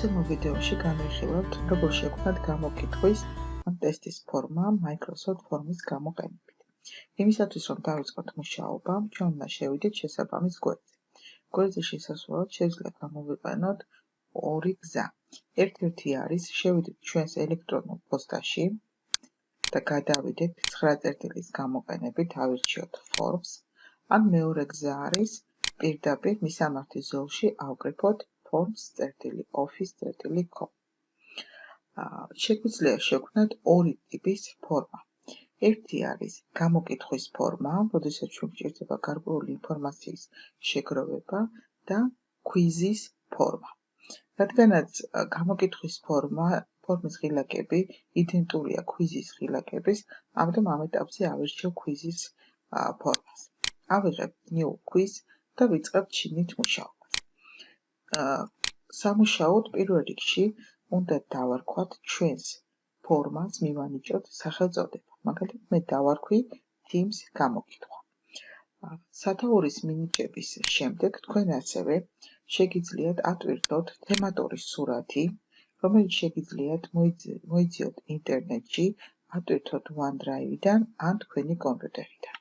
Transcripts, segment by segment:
მოცემულ ვიდეოში განვიხილავთ, როგორ შექმნათ გამოკითხვის ან ტესტის ფორმა Microsoft Forms გამოყენებით. იმისათვის, რომ დავიწყოთ მუშაობა, ჩვენ უნდა შევიდეთ შესაბამის გვერდზე. გვერდზე შესასვლელად შეგვიძლია გამოვიყენოთ ორი გზა. ერთ-ერთი არის შევიდეთ ჩვენს ელექტრონულ პოსტაში და გადავიდეთ 9 წერტილის გამოყენებით, ავირჩიოთ Forms, ან მეორე გზა არის პირდაპირ მისამართი ზოლში ავკრიფოთ forms.office.com. შეგვიძლია შევქმნათ ორი ტიპის ფორმა. ერთი არის გამოკითხვის ფორმა, როდესაც ჩვენ გვჭირდება გარკვეული ინფორმაციის შეგროვება და კვიზის ფორმა. რადგანაც გამოკითხვის ფორმის ღილაკები იდენტურია კვიზის ღილაკების, ამიტომ ამ ეტაპზე ავირჩევ კვიზის ფორმას. ავიღებ new quiz და ვიწყებ შიგნით მუშაობას. სამუშაოდ პირველ რიგში უნდა დავარქვათ ჩვენს ფორმას, მივანიჭოთ სახელწოდება. მაგალითად, მე დავარქვი Teams გამოკითხვა. სათაურის მინიჭების შემდეგ თქვენ ასევე შეგიძლიათ ატვირთოთ თემატური სურათი, რომელიც შეგიძლიათ მოიძიოთ ინტერნეტში, ატვირთოთ OneDrive-დან ან თქვენი კომპიუტერიდან.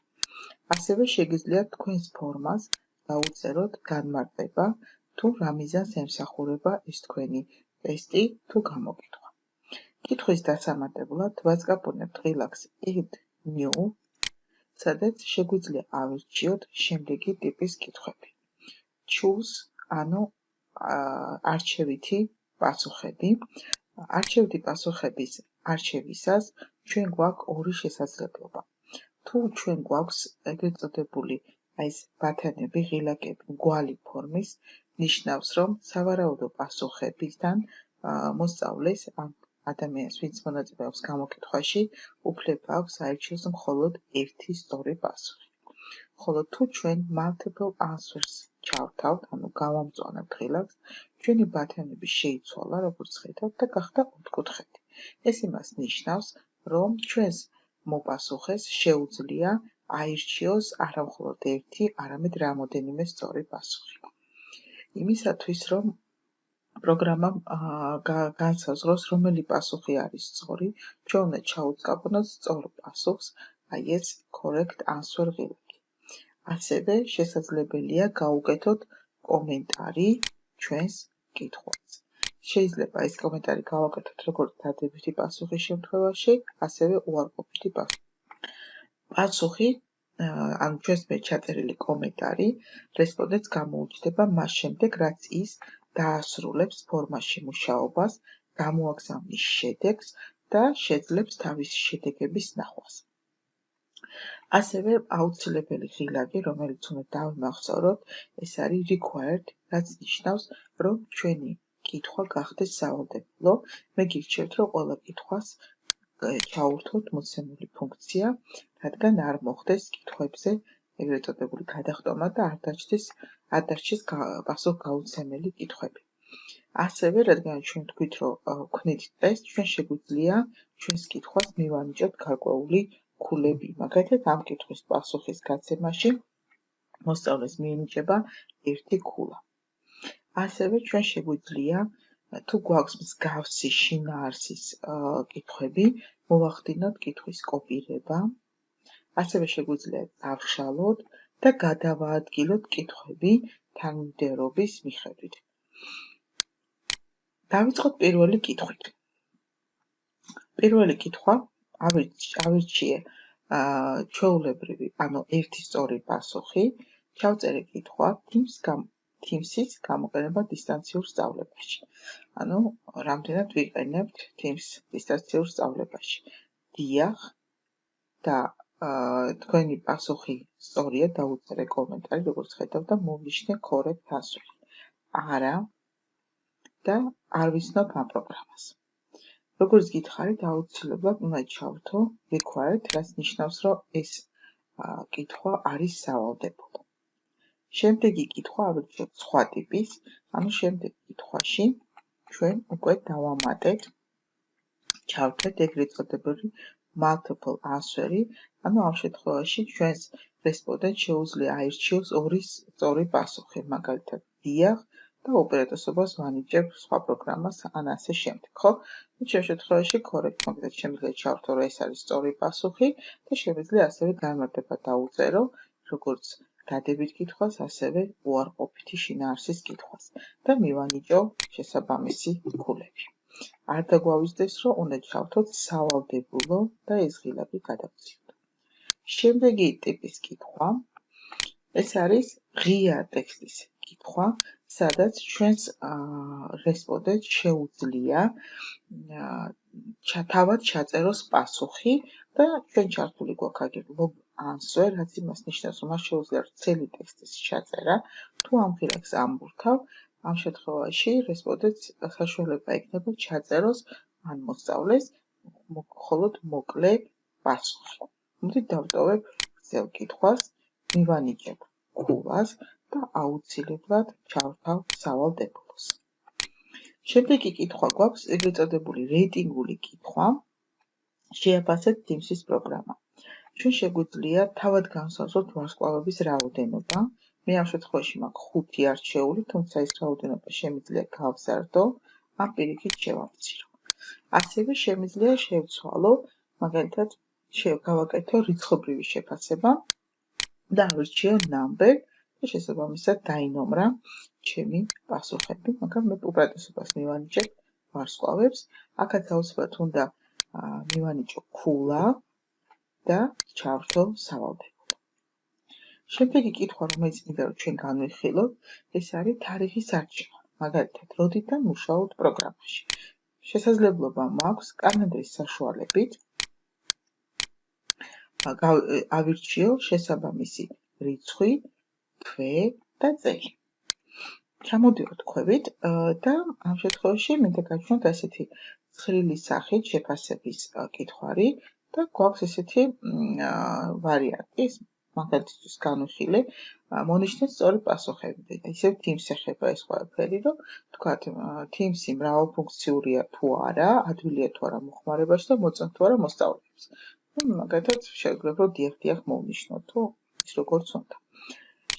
ასევე შეგიძლიათ თქვენს ფორმას დაუწეროთ განმარტება, თუ რა მიზანს ემსახურება ეს თქვენი ტესტი თუ გამოკითხვა. კითხვის დასამატებლად ვაწყაპუნებთ ღილაკს Add New, სადაც შეგვიძლია ავირჩიოთ შემდეგი ტიპის კითხვები. Choose, ანუ არჩევითი პასუხები. არჩევითი პასუხების არჩევისას ჩვენ გვაქვს ორი შესაძლებლობა. თუ ჩვენ გვაქვს ეგრეთ წოდებული ეს ბათანები, ღილაკები, მგვალი ფორმის, ნიშნავს, რომ სავარაუდო პასუხებიდან მოსწავლეს ამ ადამიანს, ვინც მონაწილეობს გამოკითხვაში, უფლება აქვს აირჩიოს მხოლოდ ერთი სწორი პასუხი. ხოლო თუ ჩვენ multiple answers ჩავთავთ, ანუ გავამწვანებთ ღილაკს, ჩვენი ბათანები შეიცვალა, როგორც ხედავთ და გახდა ოთხკუთხედი. ეს იმას ნიშნავს, რომ ჩვენს მოპასუხეს შეუძლია აირჩიოს არა მხოლოდ ერთი, არამედ რამოდენიმე სწორი პასუხი. იმისათვის, რომ პროგრამამ განსაზღვროს, რომელი პასუხი არის სწორი, ჩვენ უნდა ჩაუწყაბნოთ სწორ პასუხს, აი ეს correct answer ღილაკი. ასევე შესაძლებელია გაუკეთოთ კომენტარი ჩვენს კითხვაზე. შეიძლება ეს კომენტარი გავაკეთოთ როგორც დადებითი პასუხის შემთხვევაში, ასევე უარყოფითი პასუხი. ან ჩვენს მე ჩაწერილი კომენტარი რესპონდენტს გამოუჩნდება მას შემდეგ, რაც ის დაასრულებს ფორმაში მუშაობას, გამოაგზავნის შედეგს და შეძლებს თავისი შედეგების ნახვას. ასევე აუცილებელი ღილაკი, რომელიც უნდა დავიმახსოვროთ, ეს არის required, რაც ნიშნავს, რომ ჩვენი კითხვა გახდეს სავალდებულო. მე გირჩევთ, რომ ყველა კითხვას ჩაურთოთ მოცემული ფუნქცია, რადგან არ მოხდეს კითხვებზე ეგრეთ წოდებული გადახტომა და არ დარჩეს პასუხგაუცემელი კითხვები. ასევე, რადგან ჩვენ თქვით, რომ ვქნით ტესტ, ჩვენ შეგვიძლია ჩვენს კითხვას მივანიჭოთ გარკვეული ქულები. მაგალითად, ამ კითხვის პასუხის გაცემაში მოსწავლეს მიენიჭება ერთი ქულა. ასევე ჩვენ შეგვიძლია თუ გვაქვს მსგავსი შინაარსის კითხვები, მოვახდინოთ კითხვის კოპირება. ასევე შეგვიძლია დავშალოთ და გადავაადგილოთ კითხვები თანმიმდევრობის მიხედვით. დავიწყოთ პირველი კითხვით. პირველი კითხვა ავირჩიე ჩვეულებრივი, ანუ ერთი სწორი პასუხი. ჩავწერე კითხვა Teams-ის გამოყენება დისტანციურ სწავლებაში. ანუ რამდენად ვიყენებთ Teams დისტანციურ სწავლებაში. დიახ და თქვენი პასუხი სწორია, დაუწერე კომენტარი, როგორც ხედავთ და მოვნიშნე correct answer. არა და არ ვიცნობ ამ პროგრამას. როგორც გითხარით, აუცილებლად უნდა ჩავრთო required, რაც ნიშნავს, რომ ეს კითხვა არის სავალდებულო. შემდეგი კითხვა ავირჩიოთ სხვა ტიპის, ანუ შემდეგ კითხვაში ჩვენ უკვე დავამატეთ, ჩავთვლეთ ეგრეთ წოდებული multiple answer-ი, ანუ ამ შემთხვევაში ჩვენს რესპონდენტს შეუძლია აირჩიოს ორი სწორი პასუხი, მაგალითად, დიახ და უპირატესობას ვანიჭებ სხვა პროგრამას ან ასე შემდეგ, ხო? ჩემ შემთხვევაში correct მაგალითად შემიძლია ჩავთო, რომ ეს არის სწორი პასუხი და შემიძლია ასევე განმარტება დავუწერო, როგორც დადებით კითხვას, ასევე უარყოფითი შინაარსის კითხვას და მივანიჭო შესაბამისი ქულები. არ დაგვავიწყდეს, რომ უნდა ჩავთოთ სავალდებულო და ეს ღილები გადავწიოთ. შემდეგი ტიპის კითხვა, ეს არის ღია ტექსტის კითხვა, სადაც ჩვენს რესპონდენტს შეუძლია თავად ჩაწეროს პასუხი და ჩვენ ჩართული გვაქვს აგერ log answer, რაც იმას ნიშნავს, რომ მას შეუძლია ვრცელი ტექსტის ჩაწერა. თუ ამ ღილაკს ამბურთავ, ამ შემთხვევაში რესპონდენტს საშუალება ექნება ჩაწეროს ან მოსწავლეს მხოლოდ მოკლე პასუხი. მოდით დავტოვებ გრძელ კითხვას, მივანიჭებ ქულას და აუცილებლად ჩავრთავ სავალდებულოს. შემდეგი კითხვა გვაქვს ეგრეთ წოდებული რეიტინგული კითხვა. შეაფასეთ Teams-ის პროგრამა. ჩვენ შეგვიძლია თავად განსაზღვროთ ვარსკვლავების რაოდენობა. მე ამ შემთხვევაში მაქვს 5 არჩეული, თუმცა ეს რაოდენობა შემიძლია გავზარდო, ან პირიქით შევამცირო. ასევე შემიძლია შევცვალო, მაგალითად, გავაკეთო რიცხობრივი შეფასება და ავირჩიო number და შესაბამისად დაინომრა ჩემი პასუხები, მაგრამ მე უპირატესობას მივანიჭებ ვარსკვლავებს. აქაც აუცილებლად უნდა მივანიჭო ქულა და ჩავრთო სავალდებულო. შემდეგი კითხვა, რომელიც მინდა რომ ჩვენ განვიხილოთ, ეს არის თარიღის არჩევა. მაგალითად, როდიდან მუშაობთ პროგრამაში. შესაძლებლობა მაქვს კალენდრის საშუალებით ავირჩიო შესაბამისი რიცხვი, თვე და წელი. ჩამოდივართ ქვევით და ამ შემთხვევაში მინდა გავჩვენოთ ასეთი ცხრილი სახით შეფასების კითხვარი და გვაქვს ესეთი ვარიანტი, მაგალითისთვის განვიხილე, მონიშნეთ სწორი პასუხები. ისევ Teams ეხება ეს ყველაფერი, რომ თქვათ, Teams-ი მრავალფუნქციურია თუ არა, ადვილია თუ არა მოხმარებაში და მოწონთ თუ არა მოსწავლეებს. მაგალითად, შევძლებ, რომ დიახ მოვნიშნოთ, თუ ის როგორც უნდა.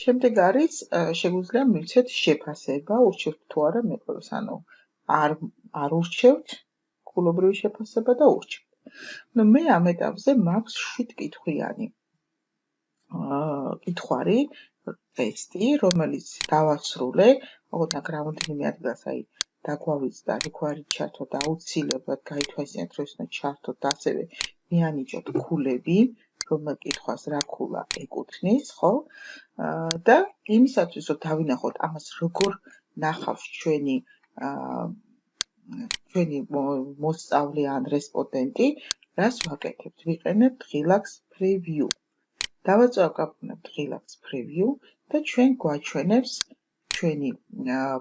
შემდეგ არის, შეგვიძლია მივცეთ შეფასება, ურჩევთ თუ არა მეყოლეს, ანუ არ ურჩევთ ქულობრივი შეფასება და ურჩევთ. მე ამ ეტაპზე მაქვს 7 კითხვიანი კითხვარი, ტესტი, რომელიც დავასრულე, ოღონდ რამდენიმე ადგილას დაგვავიწყდა required ჩართვა და აუცილებლად გაითვალისწინეთ, რომ ის უნდა ჩართოთ და ასევე მიანიჭოთ ქულები, რომელ კითხვას რა ქულა ეკუთვნის, ხო? და იმისათვის, რომ დავინახოთ ამას როგორ ნახავს ჩვენი მოსწავლე ან რესპონდენტი, რას ვაკეთებთ? ვიყენებთ ღილაკს preview. დავაწვავებთ ღილაკს preview და ჩვენ გვაჩვენებს ჩვენი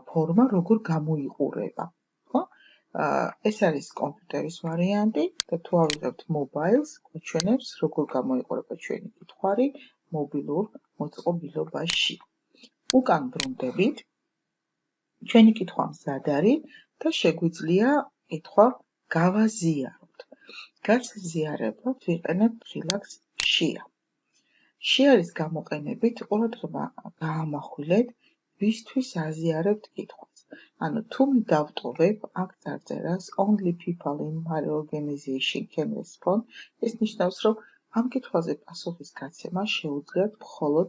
ფორმა როგორ გამოიყურება, ხო? ეს არის კომპიუტერის ვარიანტი და თუ ავიღებთ mobiles, გვაჩვენებს როგორ გამოიყურება ჩვენი კითხვარი მობილურ მოწყობილობაში. უკან ბრუნდებით, ჩვენი კითხვა მზად არის და შეგვიძლია კითხვა გავაზიაროთ. გაზიარებლად ვიყენებთ ღილაკს share. Share-ის გამოყენებით ყურადღება გაამახვილეთ, ვისთვის აზიარებთ კითხვას. ანუ თუ დავტოვებ აქ წარწერას only people in my organization can respond, ეს ნიშნავს, რომ ამ კითხვაზე პასუხის გაცემა შეუძლიათ მხოლოდ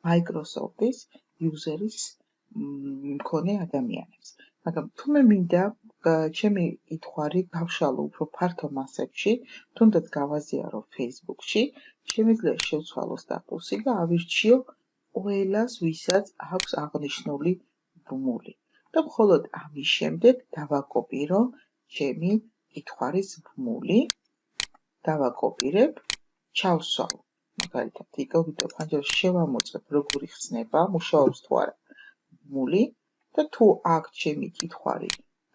Microsoft-ის user-ის მქონე ადამიანებს. მაგრამ თუ მე მინდა ჩემი კითხვარი გავშალო უფრო ფართო მასებში, თუნდაც გავაზიარო Facebook-ში, შემიძლია შევცვალო სტატუსი და ავირჩიო ყველას, ვისაც აქვს აღნიშნული ბმული. და მხოლოდ ამის შემდეგ დავაკოპირო ჩემი კითხვარის ბმული, დავაკოპირებ, ჩავსვალ. მაგალითად, იკოგიტო ფანჯარაში შევამოწმებ, როგორ იხსნება, მუშაობს თუ არა ბმული და თუ აქ ჩემი კითხვარი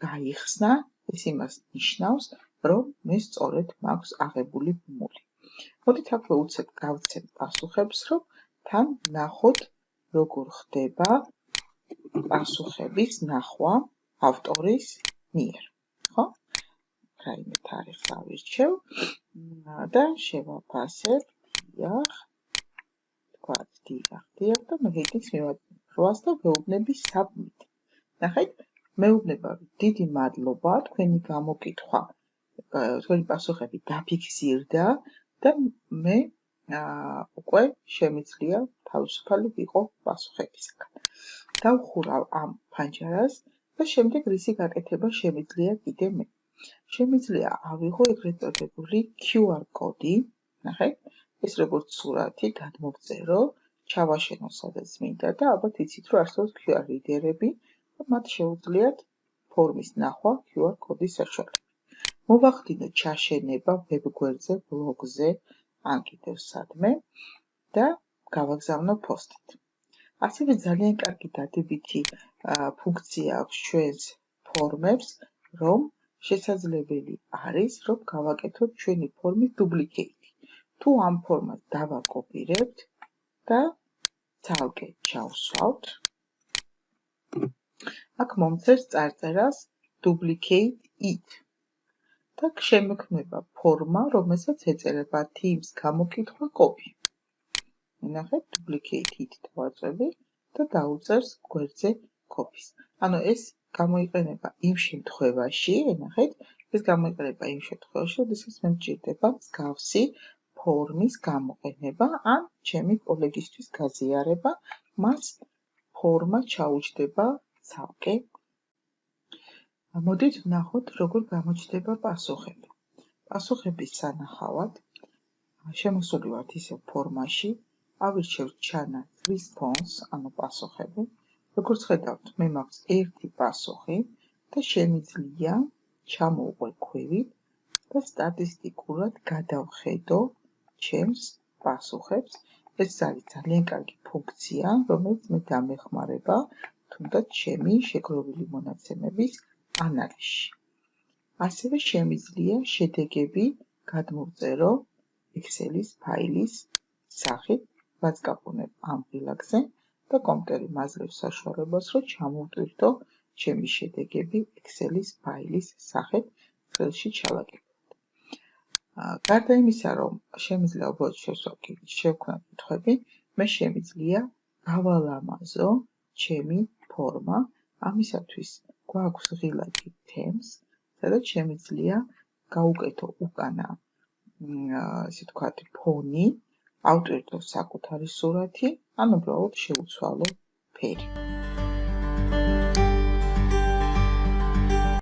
გაიხსნა, ეს იმას ნიშნავს, რომ მე სწორედ მაქვს აღებული ბმული. მოდით აქვე უცებ გავცემ პასუხებს, რომ თან ნახოთ, როგორ ხდება პასუხების ნახვა ავტორის მიერ, ხო? რაიმე თარიღს ავირჩევ და შევაფასებ, დიახ, თქვათ, დიახ და მე რეიტინგს მივაწვდით 8-ს და ვეუბნები submit. ნახეთ, მეუბნება, რომ დიდი მადლობა, თქვენი გამოკითხვა, თქვენი პასუხები დაფიქსირდა და მე უკვე შემიძლია თავისუფალი ვიყო პასუხებისგან. დავხურავ ამ ფანჯარას და შემდეგ რისი გაკეთება შემიძლია კიდე მე. შემიძლია ავიღო ეგრეთ წოდებული QR კოდი, ნახეთ, ეს როგორც სურათი გადმოვწერო, ჩავაშენო სადაც მინდა და ალბათ იცით, რომ არსებობს QR რიდერები და მათ შეუძლიათ ფორმის ნახვა QR კოდის საშუალებით. მოვახდინო ჩაშენება ვებგვერდზე, ბლოგზე, ან კიდევ სადმე და გავაგზავნო პოსტით. ასევე ძალიან კარგი დადებითი ფუნქცია აქვს ჩვენს ფორმებს, რომ შესაძლებელი არის, რომ გავაკეთოთ ჩვენი ფორმის დუბლიკეიტი. თუ ამ ფორმას დავაკოპირებთ და ცალკე ჩავსვავთ, აქ მომწერს წარწერას duplicate it და შემექმნება ფორმა, რომელსაც ეწერება Teams გამოკითხვა copy. ნახეთ, duplicate it დავაწვევი და დაუწერს გვერდზე copy-ს. ანუ ეს გამოიყენება იმ შემთხვევაში, ნახეთ, ეს გამოიყენება იმ შემთხვევაში, როდესაც მე მჭირდება მსგავსი ფორმის გამოყენება ან ჩემი კოლეგისთვის გაზიარება, მას ფორმა ჩაუჯდება ცალკე. მოდით ვნახოთ, როგორ გამოჩნდება პასუხები. პასუხების სანახავად შემოსული ვართ ისევ ფორმაში, ავირჩევთ ჩანაც response, ანუ პასუხები. როგორც ხედავთ, მე მაქვს ერთი პასუხი და შემიძლია ჩამოვყვე ქვევით და სტატისტიკურად გადავხედო ჩემს პასუხებს. ეს არის ძალიან კარგი ფუნქცია, რომელიც მე დამეხმარება თუნდაც ჩემი შეგროვილი მონაცემების ანალიზში. ასევე შემიძლია შედეგები გადმოვწერო Excel-ის ფაილის სახით, რაც გავყვნებ ამ რილაგზე და კომპიუტერი მაძლევს საშუალებას, რომ ჩამოვტვირთო ჩემი შედეგები Excel-ის ფაილის სახით ხელში ჩავაკეთოთ. გარდა იმისა, რომ შემიძლია უბრალოდ შევქმნა კითხვები, მე შემიძლია გავალამაზო ჩემი ფორმა. ამისათვის გვაქვს ღილაკი Themes, სადაც შემიძლია გავუკეთო უკანა ესე ვთქვათ, ფონი, ავტვირთო საკუთარი სურათი, ან უბრალოდ შევუცვალო ფერი.